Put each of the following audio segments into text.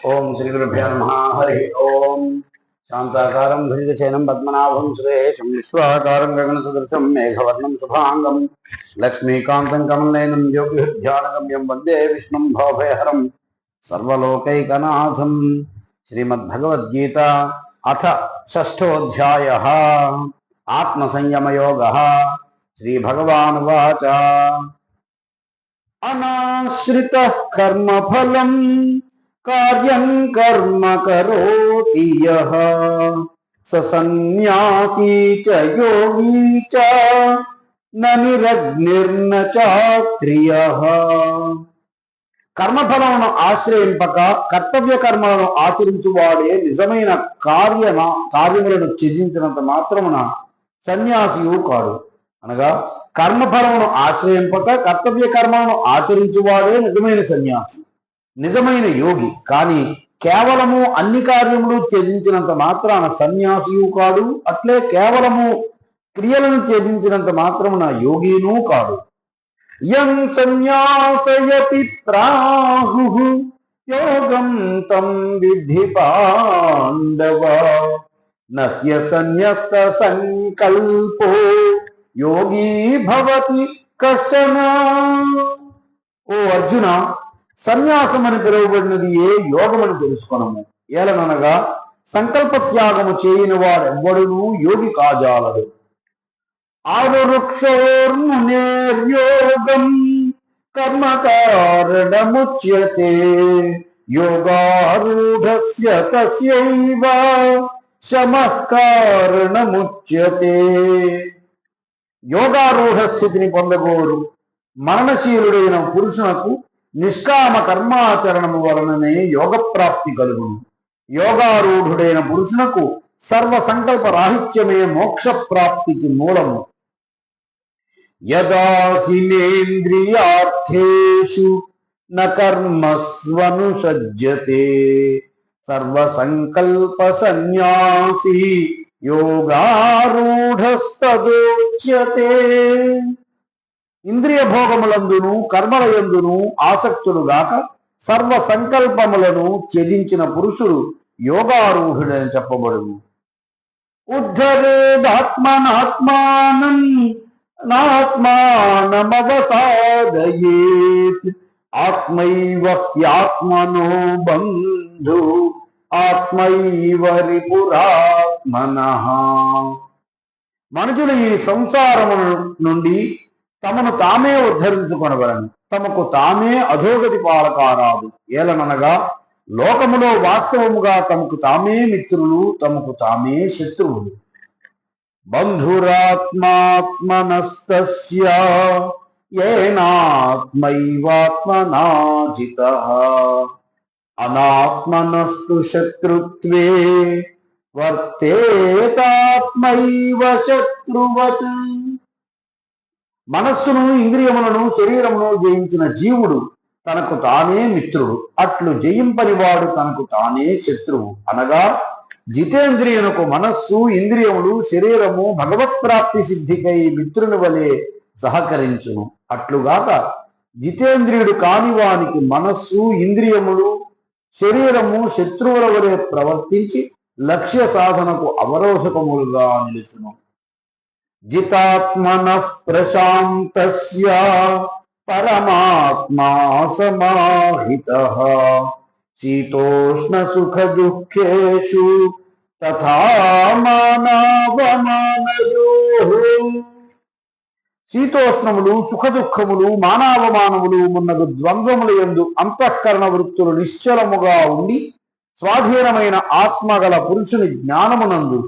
ఓం శ్రీ గురుభ్యో నమః. హరి ఓం. శాంతాకారం భుజగశయనం పద్మనాభం సురేశం విశ్వాకారం గగనసదృశం మేఘవర్ణం శుభాంగం లక్ష్మీకాంతం కమలనయనం యోగిధ్యానగమ్యం వందే విష్ణుం భవభయహరం సర్వలోకైకనాథం. శ్రీమద్భగవద్గీత అథ షష్ఠోऽధ్యాయः ఆత్మసంయమయోగः. శ్రీభగవానువాచ అనాశ్రితః కర్మఫలం కార్యం కర్మ కరోతి యః స సన్యాసీ చ యోగీ చ న నిరగ్నిర్న చాక్రియః. కర్మఫలమును ఆశ్రయింపక కర్తవ్య కర్మలను ఆచరించువాడే నిజమైన కార్యములను త్యజించినంత మాత్రమున సన్యాసియు కాడు. అనగా కర్మఫలమును ఆశ్రయింపక కర్తవ్య కర్మలను ఆచరించువాడే నిజమైన సన్యాసి, నిజమైన యోగి. కానీ కేవలము అన్ని కార్యములు త్యజించినంత మాత్రాన సన్యాసియు కాడు, అట్లే కేవలము క్రియలను త్యజించినంత మాత్రమున యోగినూ కాడు. యం సన్యాసయతి ప్రాహుః యోగం తం విద్ధి పాండవ నహ్య సన్యస్త సంకల్పో యోగీ భవతి కశ్చన. ఓ అర్జున, సన్యాసమని పిలువబడినది ఏ యోగమని తెలుసుకొనము. ఏలననగా సంకల్పత్యాగము చేయని వాడెవ్వడునూ యోగి కాజాలడు. ఆరురుక్షోర్మునేర్యోగం కర్మకారణముచ్యతే యోగారూఢస్య తస్యైవ శమః కారణముచ్యతే. యోగారూఢ స్థితిని పొందగోరు మరణశీలుడైన పురుషునకు నిష్కామ కర్మాచరణము వలననే యోగ ప్రాప్తి కలుగును. యోగారూఢుడైన పురుషునకు సర్వ సంకల్ప రాహిత్యమే మోక్ష ప్రాప్తికి మూలము. యదా హినేంద్రియార్థేషు న కర్మస్వనుసజ్జతే సర్వ సంకల్ప సన్యాసి యోగారూఢస్తదోచ్యతే. ఇంద్రియ భోగములందును కర్మలయందును ఆసక్తుడుగాక సర్వ సంకల్పములను త్యజించిన పురుషుడు యోగారూఢుడని చెప్పబడును. ఉద్ధరేదాత్మనాత్మానం నాత్మానమవసాదయేత్ ఆత్మైవ హ్యాత్మనో బంధు ఆత్మైవ రిపురాత్మనః. మనుషులు ఈ సంసారము నుండి తమను తామే ఉద్ధరించుకొనవలను, తమకు తామే అధోగతి పాలకారాదు. ఏలననగా లోకములో వాస్తవముగా తమకు తామే మిత్రులు, తమకు తామే శత్రువులు. బంధురాత్మాత్మనస్తస్య యేనాత్మైవాత్మనా జితః అనాత్మనస్తు శత్రుత్వే వర్తేతాత్మైవ శత్రువత్. మనస్సును ఇంద్రియములను శరీరమును జయించిన జీవుడు తనకు తానే మిత్రుడు, అట్లు జయింపనివాడు తనకు తానే శత్రువు. అనగా జితేంద్రియునకు మనస్సు, ఇంద్రియములు, శరీరము భగవత్ప్రాప్తి సిద్ధికై మిత్రుని వలె సహకరించును. అట్లుగాక జితేంద్రియుడు కానివానికి మనస్సు, ఇంద్రియములు, శరీరము శత్రువుల వలె ప్రవర్తించి లక్ష్య సాధనకు అవరోధకములుగా నిలుచును. జితాత్మనః ప్రశాంతస్య పరమాత్మా సమాహితః శీతోష్ణ సుఖ దుఃఖేషు తథా మానావమానయోః. శీతోష్ణములు, సుఖ దుఃఖములు, మానావమానములు మున్నగు ద్వంద్వముల యందు అంతఃకరణ వృత్తులు నిశ్చలముగా ఉండి స్వాధీనమైన ఆత్మగల పురుషుని జ్ఞానమునందు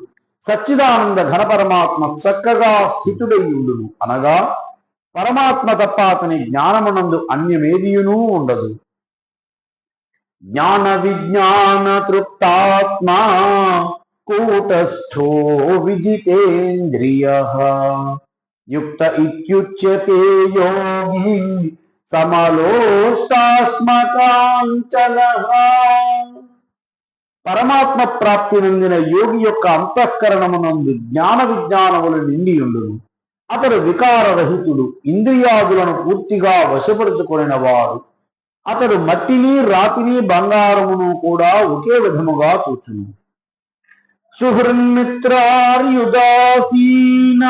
సచ్చిదానంద ఘన పరమాత్మ చక్కగా స్థితుడై ఉండును. అనగా పరమాత్మ తప్ప అతని జ్ఞానమునందు అన్యమేదియునూ ఉండదు. జ్ఞాన విజ్ఞాన తృప్తాత్మా కూటస్థో విజితేంద్రియః యుక్త ఇత్యుచ్యతే యోగి సమలోష్టాస్మకాంచనః. పరమాత్మ ప్రాప్తి నొందిన యోగి యొక్క అంతఃకరణమునందు జ్ఞాన విజ్ఞానములు నిండి ఉండును. అతడు వికారరహితుడు, ఇంద్రియాదులను పూర్తిగా వశపరుచుకొనిన వాడు, అతడు మట్టిని రాతిని బంగారమును కూడా ఒకే విధముగా చూచును. సుహృన్మిత్రార్యుదాసీన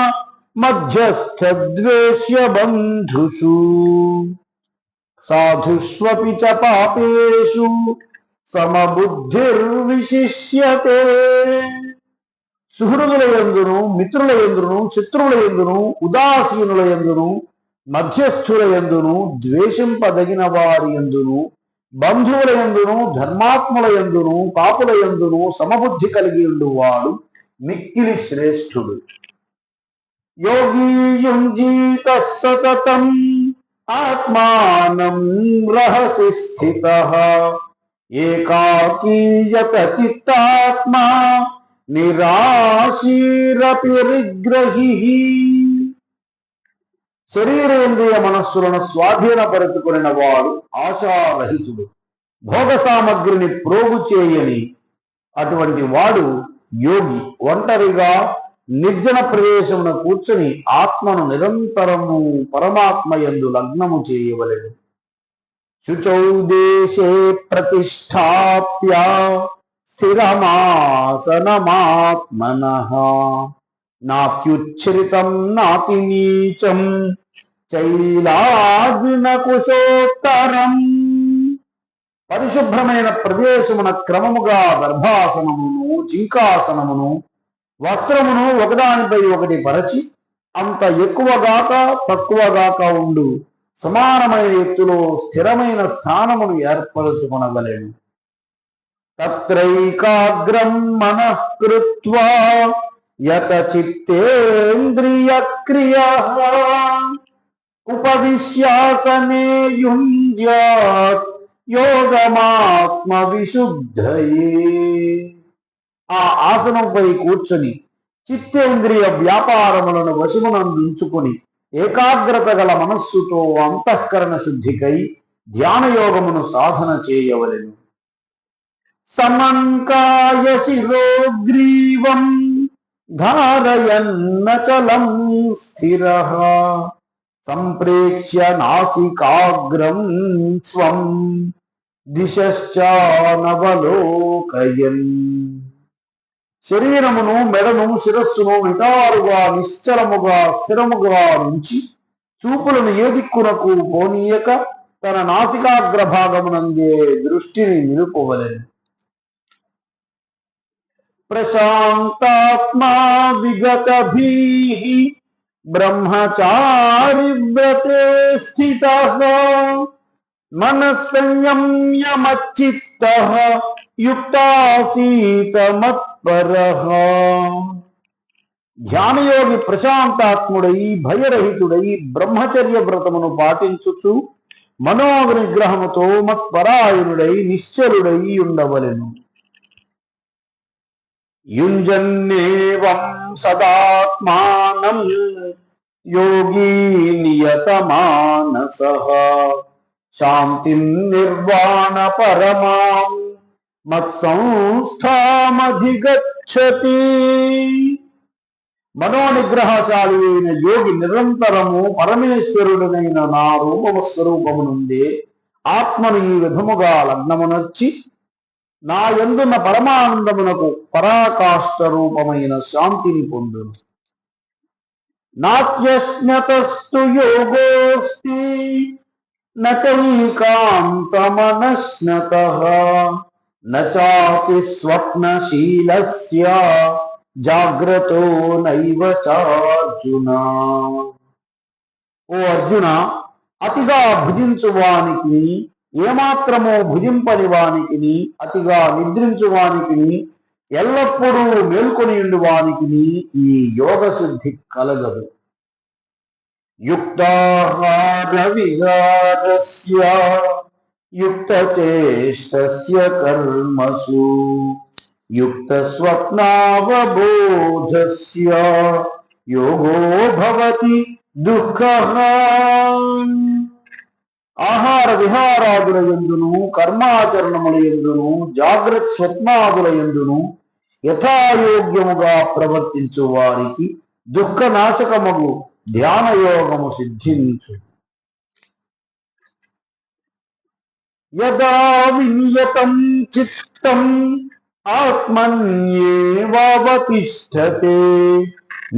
మధ్యస్థ ద్వేష్య బంధుషు సాధుష్వపి చ పాపేషు సమబుద్ధిర్విశిష్యతే. సుహృదుల యందును మిత్రుల యందును శత్రువుల యందును ఉదాసీనుల యందును మధ్యస్థుల యందును ద్వేషింపదగిన వారి యందును బంధువుల యందును ధర్మాత్ముల యందును పాపుల యందును సమబుద్ధి కలిగి ఉండువాడు మిక్కిలి శ్రేష్ఠుడు. యోగీ యుంజీత సతతం ఆత్మానం రహసి స్థితః ఏకాకీయత చిత్తాత్మా నిరాశీరపిరిగ్రహి. శరీరేంద్రియ మనస్సులను స్వాధీనపరుచుకున్న వాడు ఆశారహితుడు, భోగ సామగ్రిని ప్రోగు చేయని అటువంటి వాడు యోగి. ఒంటరిగా నిర్జన ప్రదేశమున కూర్చొని ఆత్మను నిరంతరము పరమాత్మ యందు లగ్నము చేయవలెను. శుచౌ దేశే ప్రతిష్టాప్య స్థిరమాసనమాత్మనః నాత్యుచ్ఛ్రితం నాతి నీచం చైలాగ్నకుశోత్తరం. పరిశుభ్రమైన ప్రదేశమున క్రమముగా గర్భాసనమును జింకాసనమును వస్త్రమును ఒకదానిపై ఒకటి పరచి అంత ఎక్కువగాక తక్కువగాక ఉండు సమానమైన ఎత్తులో స్థిరమైన స్థానమును ఏర్పరచుకొనగలెను. తత్రైకాగ్రం మనః కృత్వా యత చిత్తేంద్రియ క్రియః ఉపవిశ్యాసనే యుంజ్యాత్ యోగమాత్మ విశుద్ధయే. ఆ ఆసనంపై కూర్చొని చిత్తేంద్రియ వ్యాపారములను వశమునందుంచుకొని ఏకాగ్రత గల మనస్సుతో అంతఃకరణ శుద్ధికై ధ్యానయోగమును సాధన చేయవలెను. సమంకాయ శిరోగ్రీవం ధారయన్నచలం స్థిరః సంప్రేక్ష్య నాసికాగ్రం స్వం దిశశ్చానవలోకయన్. శరీరమును మెడను శిరస్సును నిటారుగా నిశ్చలముగా స్థిరముగా నుంచి చూపులను ఏ దిక్కునకు పోనీయక తన నాసికాగ్ర భాగమునందే దృష్టిని నిలుపవలెను. ప్రశాంతాత్మా విగతభీః బ్రహ్మచారి వ్రతే స్థితః మనస్సంయమ్య మచ్చిత్తః యుక్తాసీత మత్పరః. ధ్యానయోగి ప్రశాంతాత్ముడై భయరహితుడై బ్రహ్మచర్య వ్రతమును పాటించుచు మనోనిగ్రహముతో మత్పరాయణుడై నిశ్చలుడై ఉండవలెను. యుంజన్నేవం సదాత్మానం యోగీ నియతమానసః శాంతిం నిర్వాణ పరమాం మత్సంస్థామధిగచ్చతి. మనోనిగ్రహశాలి అయిన యోగి నిరంతరము పరమేశ్వరుడనైన నా రూపమ స్వరూపము నుండే ఆత్మను ఈ విధముగా లగ్నమునర్చి నా యందున్న పరమానందమునకు పరాకాష్ఠ రూపమైన శాంతిని పొందును. నాత్యస్నతస్తు యోగోస్తి నైకాంతమనశ్నతః నాతి స్వప్నశీలస్య జాగ్రతో నైవ చార్జున. ఓ అర్జున, అతిగా భుజించువానికి ఏమాత్రమో భుజింపని వానికి అతిగా నిద్రించువానికి ఎల్లప్పుడూ మేల్కొని ఉండువానికి ఈ యోగ శుద్ధి కలగదు. యుక్తాహార విహారస్య యుక్తచేష్టస్య కర్మసు యుక్త స్వప్నావబోధస్య యోగో భవతి దుఃఖః. ఆహార విహారాదుల యందును కర్మాచరణముల యందును జాగ్రత్త స్వప్నాదుల యందును యథాయోగ్యముగా ప్రవర్తించు వారికి దుఃఖనాశకముగు ధ్యానయోగము సిద్ధించు. యదా వినియతం చిత్తం ఆత్మన్యేవావతిష్ఠతే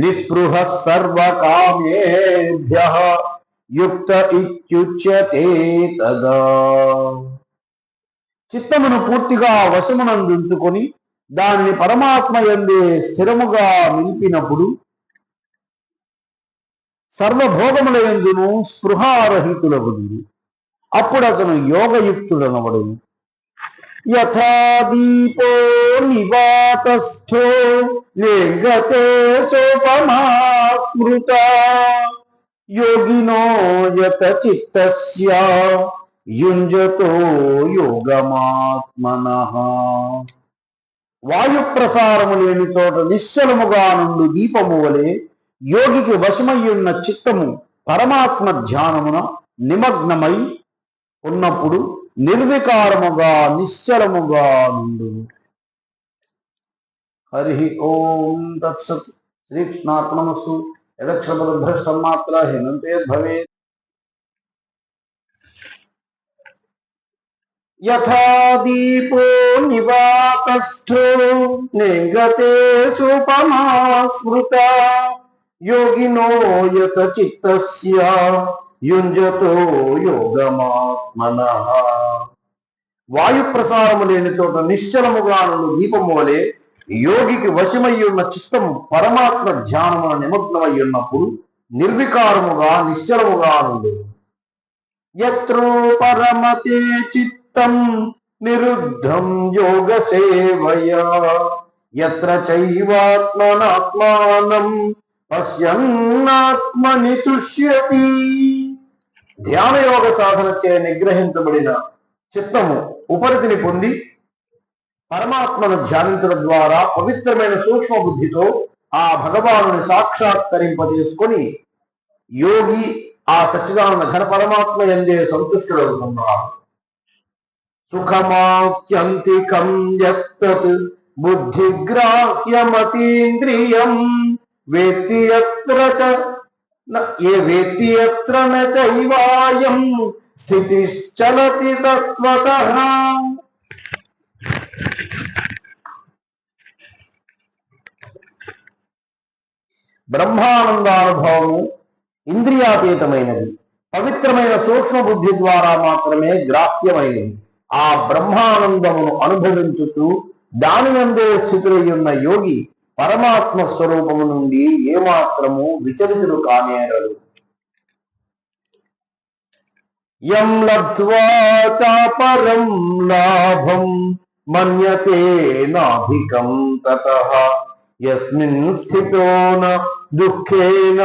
నిస్పృహ సర్వకామేభ్యః యుక్త ఇత్యుచ్యతే తదా. చిత్తమును పూర్తిగా వశమునందుంచుకొని దానిని పరమాత్మ యందే స్థిరముగా నిలిపినప్పుడు సర్వభోగముల యందును స్పృహారహితులగుదురు. అప్పుడు అతను యోగయుక్తుడనబడును. యథా దీపో నివాతస్థో నిర్గతే సోపమా స్మృత యోగినో యత చిత్తస్య యుంజతో యోగమాత్మనః. వాయు ప్రసారము లేని చోట నిశ్చలముగా నుండి దీపము వలె యోగికి వశమయ్యున్న చిత్తము పరమాత్మ ధ్యానమున నిమగ్నమై ఉన్నప్పుడు నిర్వికారముగా నిశ్చలముగా నుండును. హరి ఓం తత్సత్. శ్రీకృష్ణార్పణమస్తు. యదక్షరపదభ్రష్టన్మాత్ర హేనంతే భవేత్. యథా దీపో నివాతస్థో నిర్గతే సోపమా స్మృత యోగినో యత చిత్తస్య యుంజతో యోగమాత్మనః. వాయు ప్రసారము లేని చోట నిశ్చలముగా నుండి దీపము వలె యోగికి వశమయ్యున్న చిత్తము పరమాత్మ ధ్యానమున నిమగ్నమై ఉన్నప్పుడు నిర్వికారముగా నిశ్చలముగా నుండి. యత్రో పరమతే చిత్తం నిరుద్ధం యోగ సేవయా యత్ర చైవాత్మనాత్మానం పశ్యన్నాత్మని తుష్యతి. ధ్యానయోగ సాధనచే నిగ్రహించబడిన చిత్తము ఉపరితిని పొంది పరమాత్మను ధ్యానించడం ద్వారా పవిత్రమైన సూక్ష్మ బుద్ధితో ఆ భగవానుని సాక్షాత్కరింపజేసుకొని యోగి ఆ సచ్చిదానంద ఘన పరమాత్మ యందే సంతుష్టుడవుతున్నాడు. సుఖమాత్యంతికం యత్తత్ బుద్ధిగ్రాహ్యమతీంద్రియం వేత్తి యత్ర న చైవాయం స్థితిశ్చలతి తత్వతః. బ్రహ్మానందానుభవము ఇంద్రియాతీతమైనది, పవిత్రమైన సూక్ష్మ బుద్ధి ద్వారా మాత్రమే గ్రాహ్యమైనది. ఆ బ్రహ్మానందమును అనుభవించుతూ దాని యందే స్థితులయ్యున్న యోగి పరమాత్మ స్వరూపము నుండి ఏమాత్రము విచలితులు కానేరడు. యం లబ్ధ్వా చాపరం లాభం మన్యతే నాధికం తతః యస్మిన్ స్థితో న దుఃఖేన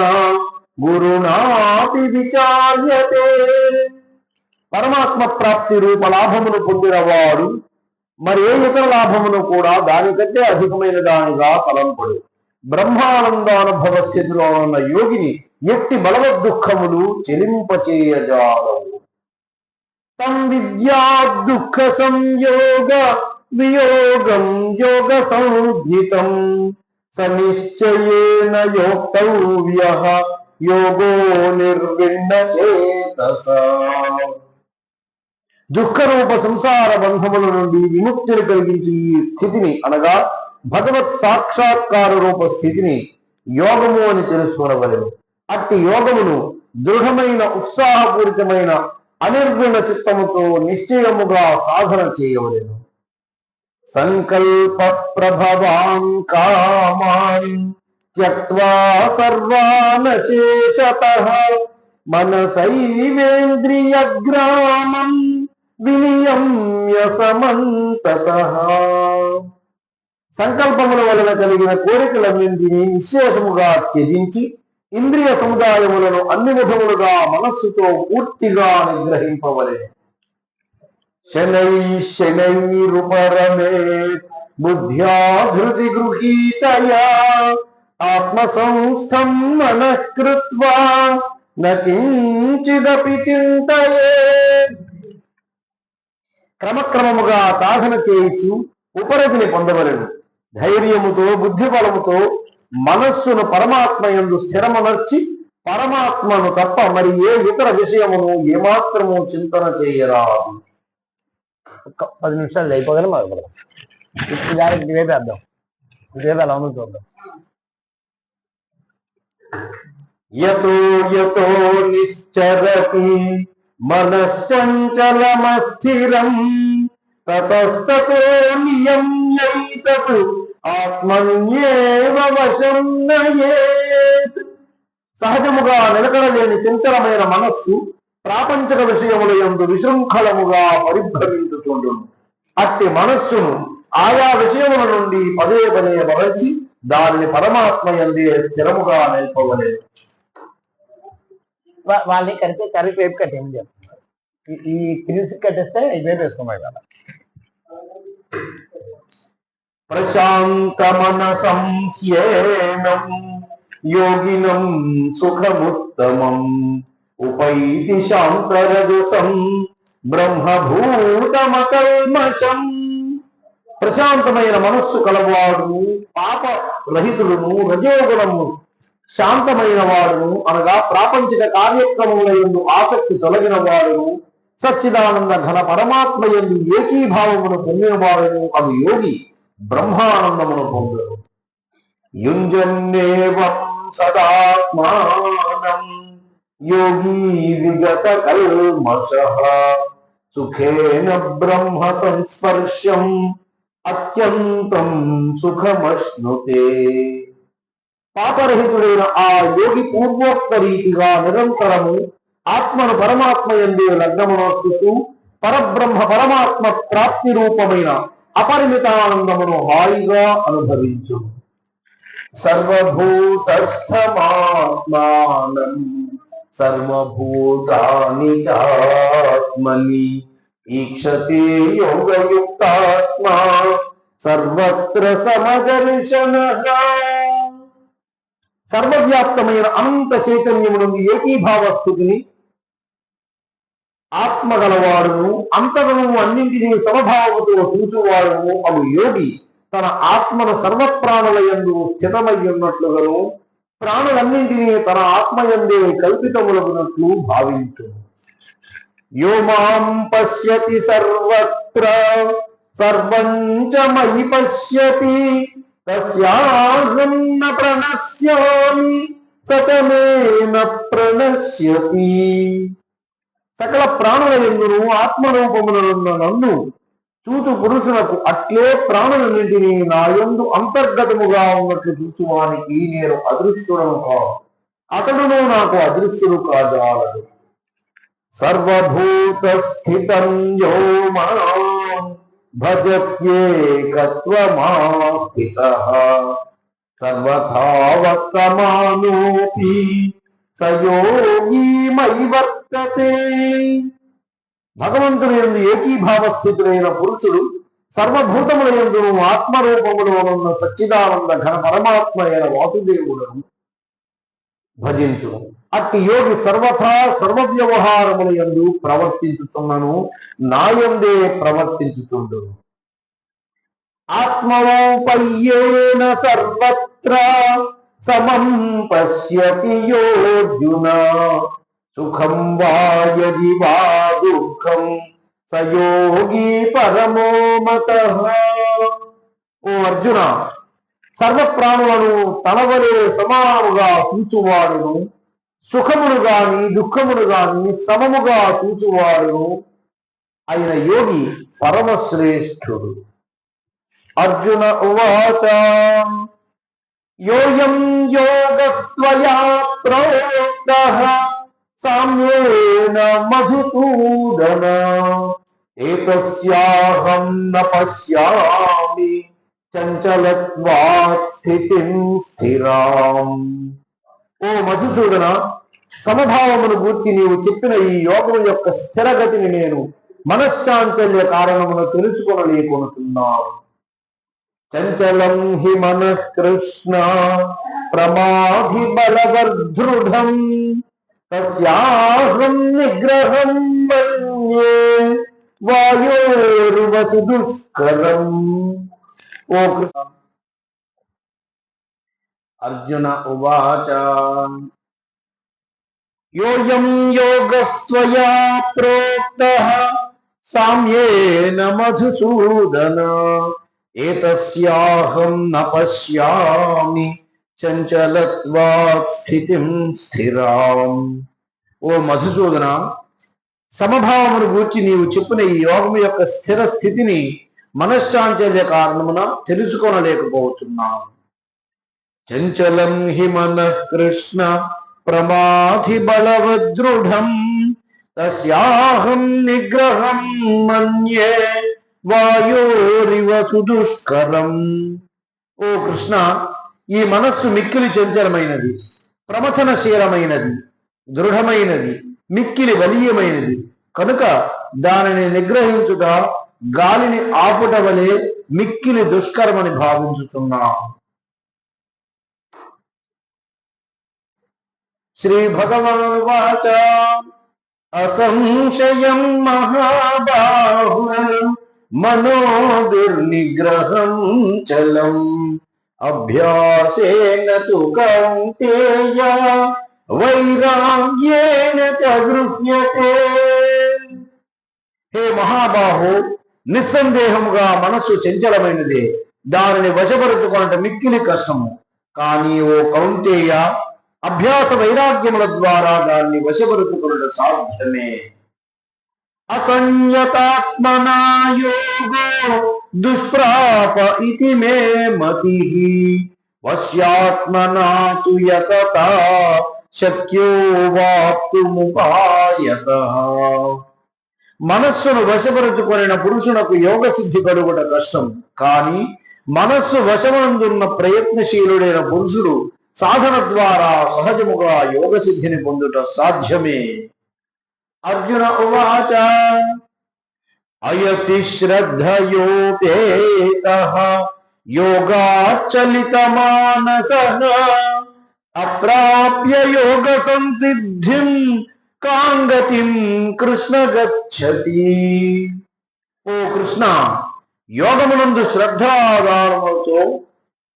గురుణాపి విచార్యతే. పరమాత్మ ప్రాప్తి రూప లాభమును పొందిన వాడు మరి ఏ ఇతర లాభమును కూడా దానికంటే అధికమైన దానిగా తలంపడు. బ్రహ్మానందానుభవ స్థితిలో ఉన్న యోగిని ఎట్టి బలవద్ దుఃఖములు చెలింపచేయజాలవు. తం విద్యా దుఃఖ సంయోగ వియోగం యోగ సంజ్ఞితం సనిశ్చయేన యోక్తవ్యః యోగో నిర్విణ్ణ చేతస. దుఃఖరూప సంసార బంధముల నుండి విముక్తిని కలిగించి ఈ స్థితిని అనగా భగవత్ సాక్షాత్కార రూప స్థితిని యోగము అని తెలుసుకోవలెను. అట్టి యోగమును దృఢమైన ఉత్సాహపూరితమైన అనిర్గుణ చిత్తముతో నిశ్చయముగా సాధన చేయవలెను. సంకల్ప ప్రభవాన్ కామాన్ త్యక్త్వా సర్వాన్ శేషతః మనసైవేంద్రియగ్రామం వినియమ్య సమంతతః. సంకల్పముల వలన కలిగిన కోరికలన్నింటినీ నిశ్శేషముగా త్యజించి ఇంద్రియ సముదాయములను అన్ని విధములుగా మనస్సుతో పూర్తిగా నిగ్రహింపవలెను. శనైరుపరమేత్ బుద్ధ్యా ధృతి గృహీతయా ఆత్మసంస్థం మనః కృత్వా న కించిదపి చింతయేత్. క్రమక్రమముగా సాధన చేయించు ఉపరతిని పొందవలెను. ధైర్యముతో బుద్ధి బలముతో మనస్సును పరమాత్మ యందు స్థిరమనర్చి పరమాత్మను తప్ప మరి ఏ ఇతర విషయమును ఏమాత్రము చింతన చేయరాదు. 10 నిమిషాలు అయిపోగానే మొదలు పెడదాం. ఇప్పుడు దానికి ఇవేద్దాం, ఇవేదాలు అమలు చూద్దాం. యతో యతో నిశ్చరతి మనశ్చంచలమస్థిరం తతస్తతో నియమ్యైతత్ ఆత్మన్యేవ వశం నయేత్. సహజముగా నిలకడలేని చంచలమైన మనస్సు ప్రాపంచక విషయముల యందు విశృంఖలముగా పరిభ్రమించుతుండును. అట్టి మనస్సును ఆయా విషయముల నుండి పదే పదే మరచి దానిని పరమాత్మ యందే స్థిరముగా నిలపవలేదు. వాళ్ళని కరిపి వేపు కట్టేయమని చెప్తున్నారు. ఈ క్రీల్స్ కట్టేస్తే వేపు వేసుకోమని కదా. ప్రశాంత మనసం హ్యేనం యోగినం సుఖముత్తమం ఉపైతి శాంతరజసం బ్రహ్మభూతమకల్మషం. ప్రశాంతమైన మనస్సు కలవాడును, పాప రహితుడును, రజోగుణము శాంతమైన వాడును, అనగా ప్రాపంచిక కార్యక్రమముల యందు ఆసక్తి తొలగిన వాడును, సచ్చిదానంద ఘన పరమాత్మ యందు ఏకీభావమును పొందిన వాడును అవి యోగి బ్రహ్మానందమును పొందును. యుంజన్నేవం సదాత్మానం యోగి విగత కల్మషః సుఖేన బ్రహ్మ సంస్పర్శం అత్యంతం సుఖమశ్నుతే. పాపరహితుడైన ఆ యోగి పూర్వోక్త రీతిగా నిరంతరము ఆత్మను పరమాత్మ యందే లగ్నమునొక్కుతూ పరబ్రహ్మ పరమాత్మ ప్రాప్తి రూపమైన అపరిమితానందమును హాయిగా అనుభవించు. సర్వభూతస్థమాత్మానం సర్వభూతాని చాత్మని ఈక్షతే యోగయుక్తాత్మా సర్వత్ర సమదర్శనః. సర్వవ్యాప్తమైన అనంత చైతన్యమునందు ఏకీభావ స్థితిని ఆత్మగలవాడును, అంతరము అన్నింటినీ సమభావముతో చూచువాడును అవు యోగి తన ఆత్మను సర్వప్రాణుల యందు స్థితమై ఉన్నట్లుగాను ప్రాణులన్నింటినీ తన ఆత్మయందే కల్పితములగునట్లు భావించు. యో మాం పశ్యతి సర్వత్ర సర్వం చ మయి పశ్యతి తస్యాహం న ప్రణశ్యామి స చ మే న ప్రణశ్యతి. సకల ప్రాణుల యందును ఆత్మరూపములనున్న నన్ను చూచు పురుషులకు అట్లే ప్రాణులన్నింటినీ నా యందు అంతర్గతముగా ఉన్నట్లు చూచువానికి నేను అదృశ్యుడను కాదు, అతడును నాకు అదృశ్యుడు కాజాలడు. సర్వభూత స్థితం యో మాం భజత్యేకత్వమాస్థితః సర్వథా వర్తమానోపి స యోగి మయి వర్తతే. భగవంతుని యందు ఏకీభావ స్థితులైన పురుషుడు సర్వభూతముల యందును ఆత్మరూపములో ఉన్న సచ్చిదానంద ఘన పరమాత్మ అయిన వాసుదేవులను భజించు. అట్టి యోగి సర్వథా సర్వ వ్యవహారముల యందు ప్రవర్తించుతున్నను నాయందే ప్రవర్తించుతుండు. ఆత్మౌపయ్యేన సర్వత్ర సమం పశ్యతి యోర్జున సుఖం వా యది వా దుఃఖం స యోగి పరమో మతః. ఓ అర్జున, సర్వప్రాణులను తనవలే సమానముగా చూచువాడును, సుఖమును గాని దుఃఖమును గాని సమముగా చూచువాడును అయిన యోగి పరమశ్రేష్ఠుడు. అర్జున ఉవాచ యోయం యోగస్త్వయా ప్రోక్తః సామ్యేన మధుసూదన ఏతస్యాహం న పశ్యామి చంచలత్వాత్ స్థితిం స్థిరాం. ఓ మధుసూదన, సమభావమును గూర్చి నీవు చెప్పిన ఈ యోగం యొక్క స్థిరగతిని నేను మనశ్చాంచల్య కారణమును తెలుసుకొనలేకొనుతున్నాను. చంచలం హి మనః కృష్ణ ప్రమాధి బలవర్దృఢం తస్యాహం నిగ్రహం మన్యే వాయోర్వసు దుష్కరం. ఓ అర్జున ఉవాచ యోయం యోగస్త్వయా ప్రోక్తః సామ్యేన మధుసూదన ఏతస్యాహం న పశ్యామి చంచలత్వాత్ స్థితిం స్థిరాం. ఓ మధుసూదన, సమభావమును గూర్చి నీవు చెప్పిన ఈ యోగము యొక్క స్థిర స్థితిని మనశ్చాంచల్య కారణమున తెలుసుకొనలేకపోతున్నాను. చంచలం హి మనః కృష్ణ ప్రమాధి బలవదృఢం తస్యాహం నిగ్రహం మన్యే వాయోరివ సుదుష్కరం. ఓ కృష్ణ, ఈ మనస్సు మిక్కిలి చంచలమైనది, ప్రమథనశీలమైనది, దృఢమైనది, మిక్కిలి బలీయమైనది. కనుక దానిని నిగ్రహించుట గాలిని ఆపుట వలె మిక్కిలి దుష్కరమని భావించుతున్నాం. శ్రీ భగవానువాచ అసంశయం మహాబాహు మనోదుర్నిగ్రహం చలం అభ్యాసేన తు కౌంతేయ వైరాగ్యేన చ గృహ్యతే. హే మహాబాహు, నిస్సందేహముగా మనస్సు చంచలమైనదే, దానిని వశపరుచుకొనట మిక్కిలి కష్టము. కానీ ఓ కౌంతేయ, అభ్యాస వైరాగ్యముల ద్వారా దాన్ని వశపరుచుకొనట సాధ్యమే. అసంయతాత్మనా యోగో దుష్ప్రాప ఇతి మే మతిః వశ్యాత్మనా తు యతతా శక్యో వాప్తుముపాయతః. మనస్సును వశపరుచుకొనిన పురుషునకు యోగ సిద్ధి కలుగుట కష్టం. కానీ మనస్సు వశమందున్న ప్రయత్నశీలుడైన పురుషుడు సాధన ద్వారా సహజముగా యోగ సిద్ధిని పొందుట సాధ్యమే. అర్జున ఉవాచ అయతి శ్రద్ధయోపేతః యోగాచలితమానసః అప్రాప్య యోగ సంసిద్ధిం కాంగతిం కృష్ణ గచ్చతి. ఓ కృష్ణ, యోగమునందు శ్రద్ధాధారములతో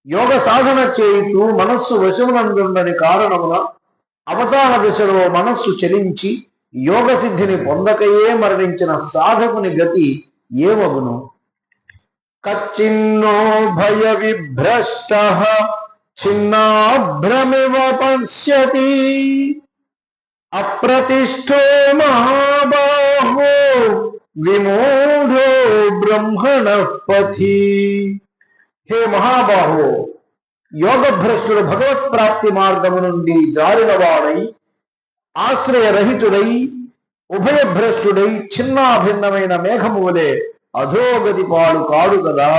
యోగ సాధన చేయుతూ మనస్సు వశమునందుండని కారణమున అవసాన దశలో మనస్సు చలించి యోగ సిద్ధిని పొందకయే మరణించిన సాధకుని గతి ఏమగును? కచ్చిన్నో భయ విభ్రష్టః చిన్నాభ్రమివ పశ్యతి అప్రతిష్ఠో మహాబాహో విమూఢో బ్రహ్మణః పథి. హే మహాబాహో, యోగభ్రష్టుడు భగవత్ ప్రాప్తి మార్గము నుండి జారినవాడై ఆశ్రయరహితుడై ఉభయభ్రష్టుడై చిన్నాభిన్నమైన మేఘము వలె అధోగతి పాడు కాడు కదా.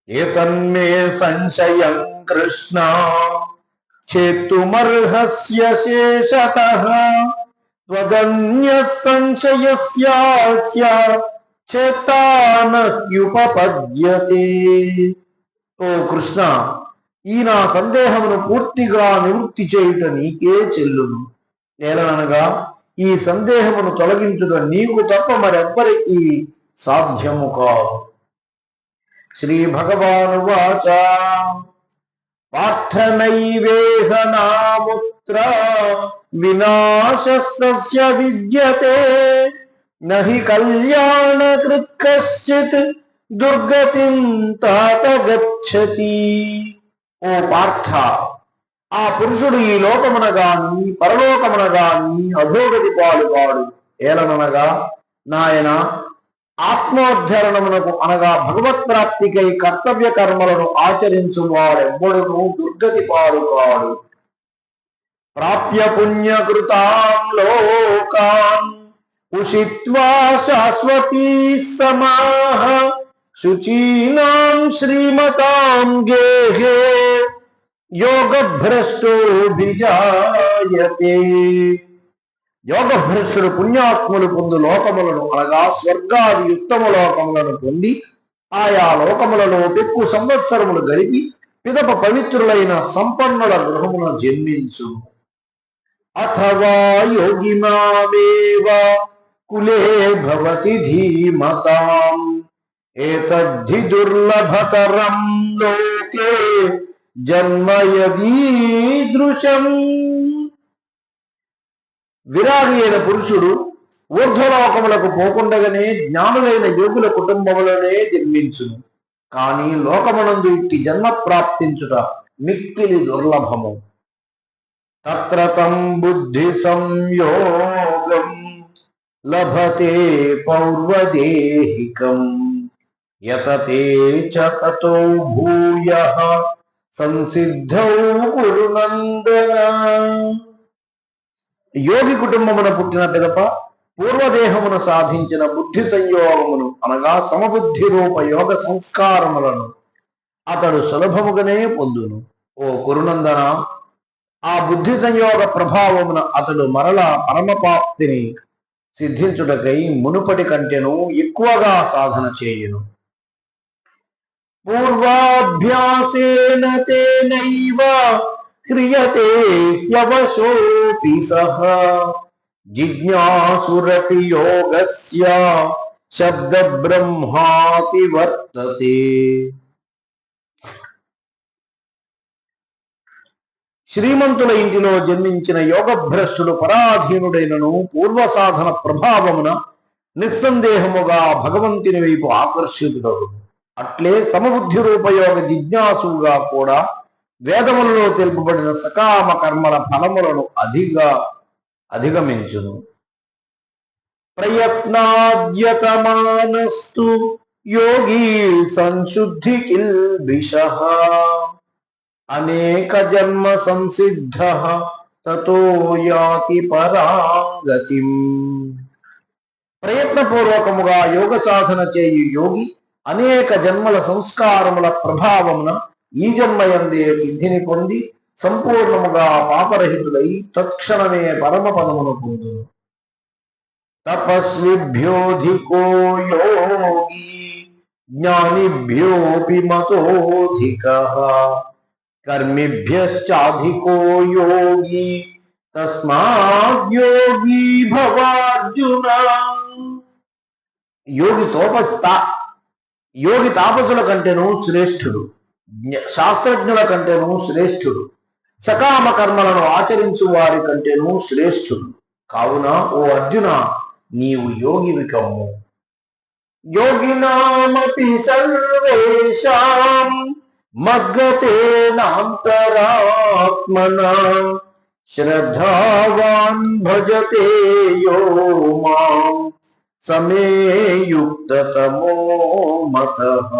ఏతన్మే సంశయం కృష్ణ చేతుమర్హస్య శేషతః త్వదన్యః సంశయస్యాస్య చేతానహ్యుపపద్యతే. ఓ కృష్ణ, ఈ నా సందేహమును పూర్తిగా నివృత్తి చేయుట నీకే చెల్లును. ఏలనగా ఈ సందేహమును తొలగించుట నీకు తప్ప మరెవ్వరికీ సాధ్యము కాదు. శ్రీ భగవానువాచ పార్థనైవేహ నాముత్ర వినాశస్తస్య విద్యతే నహి కళ్యాణకృత్ కశ్చిత్ దుర్గతిం తాత గచ్చతి. ఓ పార్థ, ఆ పురుషుడు ఈ లోకమున గాని పరలోకమున గాని అధోగతి పాలుగాడు. ఏలనగా నాయన, ఆత్మోద్ధరణమునకు అనగా భగవత్ ప్రాప్తికై కర్తవ్య కర్మలను ఆచరించు వాడెవ్వడును దుర్గతి పాలుగాడు. ప్రాప్య పుణ్యకృతాం లోకాన్ ఉషిత్వా శాశ్వతీ సమాః శుచీనాం శ్రీమతాం గేహే యోగభ్రష్టోభిజాయతే. యోగభ్రష్టుడు పుణ్యాత్ములు పొందు లోకములను అనగా స్వర్గాది ఉత్తమ లోకములను పొంది ఆయా లోకములలో పెక్కు సంవత్సరములు గడిపి పిదప పవిత్రులైన సంపన్నుల గృహమున జన్మించు. అథవా యోగినామేవ కులే భవతి ధీమతాం ఏతద్ధి దుర్లభతరం లోకే జన్మయదీదృశం. విరాగి అయిన పురుషుడు ఊర్ధ్వలోకములకు పోకుండగానే జ్ఞానులైన యోగుల కుటుంబములోనే జన్మించును. కానీ లోకమునందు ఇట్టి జన్మ ప్రాప్తించుట మిక్కిలి దుర్లభము. తత్ర తం బుద్ధి సంయోగం లభతే పౌర్వదేహికం యతతే చ తతో భూయః సంసిద్ధౌ కురు నందన. యోగి కుటుంబమున పుట్టిన పిదప పూర్వదేహమును సాధించిన బుద్ధి సంయోగమును అనగా సమబుద్ధి రూప యోగ సంస్కారములను అతడు సులభముగానే పొందును. ఓ కురునందన, ఆ బుద్ధి సంయోగ ప్రభావమున అతడు మరల పరమపాప్తిని సిద్ధించుటకై మునుపటి కంటెను ఎక్కువగా సాధన చేయును. పూర్వాభ్యాసేన తేనైవ క్రియతే హ్యవశోపి సహ జిజ్ఞాసురపి యోగస్య శబ్ద బ్రహ్మాతి వర్తతే. శ్రీమంతుల ఇంటిలో జన్మించిన యోగభ్రష్టుడు పరాధీనుడైనను పూర్వ సాధన ప్రభావమున నిస్సందేహముగా భగవంతుని వైపు ఆకర్షితుడవును. అట్లే సమబుద్ధి రూపయోగ జిజ్ఞాసుగా కూడా వేదములలో తెలుపబడిన సకామ కర్మల ఫలములను అధిగమించును. ప్రయత్నాద్యతమానస్తు యోగి సంశుద్ధి కిల్బిషః అనేక జన్మ సంసిద్ధ తతో యాతి పరాగతిం. ప్రయత్నపూర్వకముగా యోగ సాధన చేయు యోగి అనేక జన్మల సంస్కారముల ప్రభావమున ఈ జన్మయందే సిద్ధిని పొంది సంపూర్ణముగా పాపరహితుడై తత్క్షణమే పరమ పదమును పొందును. తపస్విభ్యోధికో యోగి జ్ఞానిభ్యోపి మతోధికః కర్మిభ్యశ్చాధికో యోగి తస్మాద్యోగి భవార్జున. యోగి తాపసుల కంటేను శ్రేష్ఠుడు, శాస్త్రజ్ఞుల కంటేను శ్రేష్ఠుడు, సకామ కర్మలను ఆచరించు వారి కంటేను శ్రేష్ఠుడు. కావున ఓ అర్జున, నీవు యోగివి కమ్ము. యోగినామపి సర్వేషాం మగ్గతేనాంతరాత్మనా శ్రద్ధావాన్ భజతే యో మాం సమే యుక్తతమో మతః.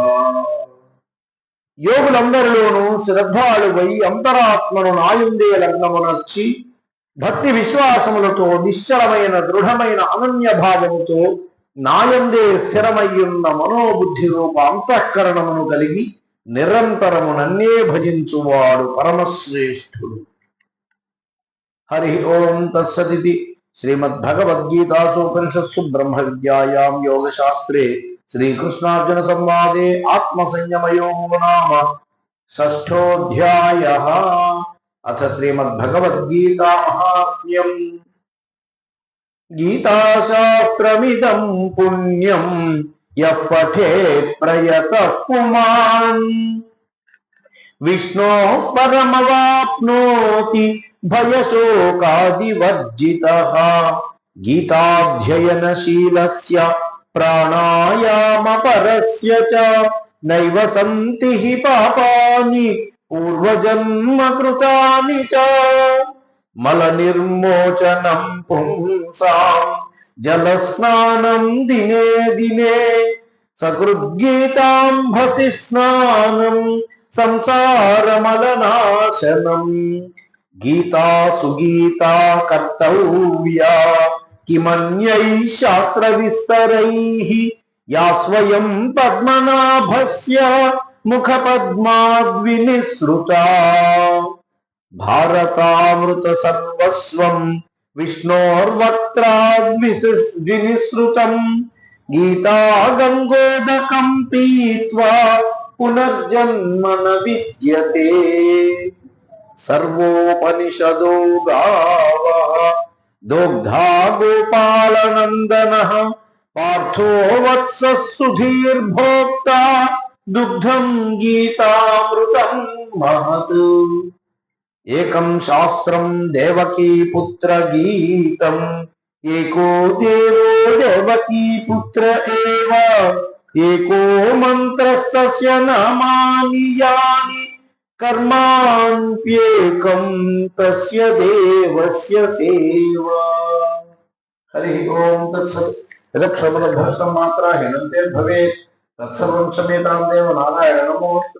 యోగులందరిలోనూ శ్రద్ధాళువై అంతరాత్మను నాయుందే లగ్నమునర్చి భక్తి విశ్వాసములతో నిశ్చలమైన దృఢమైన అనన్య భావముతో నాయందే స్థిరమయ్యున్న మనోబుద్ధి రూప అంతఃకరణమును కలిగి నిరంతరము నన్నే భజించువాడు పరమశ్రేష్ఠుడు. హరి ఓం తత్సదితి శ్రీమద్భగవద్గీతాసూపనిషత్సు బ్రహ్మ విద్యాయాం యోగశాస్త్రే శ్రీకృష్ణార్జున సంవాదే ఆత్మ సంయమయోగో నామ షష్ఠోऽధ్యాయః. అథ శ్రీమద్భగవద్గీతా మహాత్మ్యం. గీతాశాస్త్రమిదం పుణ్యం యః పఠేత్ ప్రయతః పుమాన్ విష్ణోః పరమవాప్నోతి భయశోకాదివర్జితః. గీతాధ్యయనశీలస్య ప్రాణాయామపరస్య చ నైవ సంతి హి పాపాని పూర్వజన్మ కృతాని చ. మలనిర్మోచనం పుంసాం జలస్నానం దినే దినే సకృద్గీతాంభసి స్నానం సంసారమలనాశనం. గీతా సుగీతా కర్తవ్యా కిమన్యై శాస్త్ర విస్తరైః యా స్వయం పద్మనాభస్య ముఖ పద్మాద్వినిసృతా. భారతామృత సర్వస్వం విష్ణోర్వక్త్రాద్వినిసృతం. గీతా గంగోదకం పీత్వా పునర్జన్మ న విద్యతే. సర్వోపనిషదో గావః దోగ్ధా గోపాలనందనః పార్థో వత్సః సుధీర్భోక్తా దుగ్ధం గీతామృతం మహత్. ఏకం శాస్త్రం దేవకీ పుత్ర గీతం एको देवो देवकी पुत्र एव एको मंत्रस्तस्य नामानि यानि कर्माण्येकं तस्य देवस्य सेवा। हरि ओम तत्सत्। यदक्षरपदभ्रष्टं मात्रा हीनन्ते भवेत् तत्सर्वं क्षम्यतां देव नारायण नमोस्तुते।